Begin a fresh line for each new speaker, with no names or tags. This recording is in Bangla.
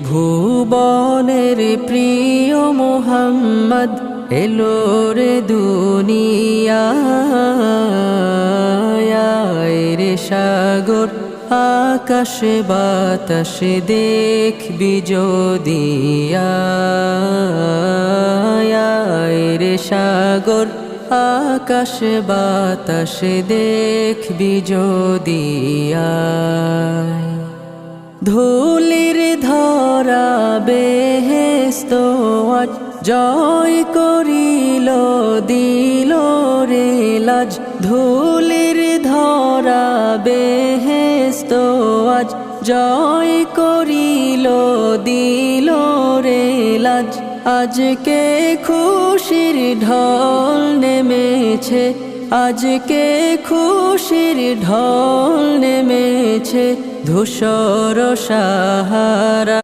ভুবনের প্রিয় মুহাম্মদ এলো রে দুনিয়ায় রে সাগর আকাশে বাতাসে দেখবি যদি রে সাগর আকাশে বাতাসে দেখবি যদি ধুলির ধরা বেহেশত আজ জয় করিল দিল রে লাজ ধুলির ধরা বেহেশত আজ জয় করিল দিল রে লাজ আজকে খুশির ঢল নেমেছে আজকে খুশির ঢল নেমেছে ধূসর সাহারা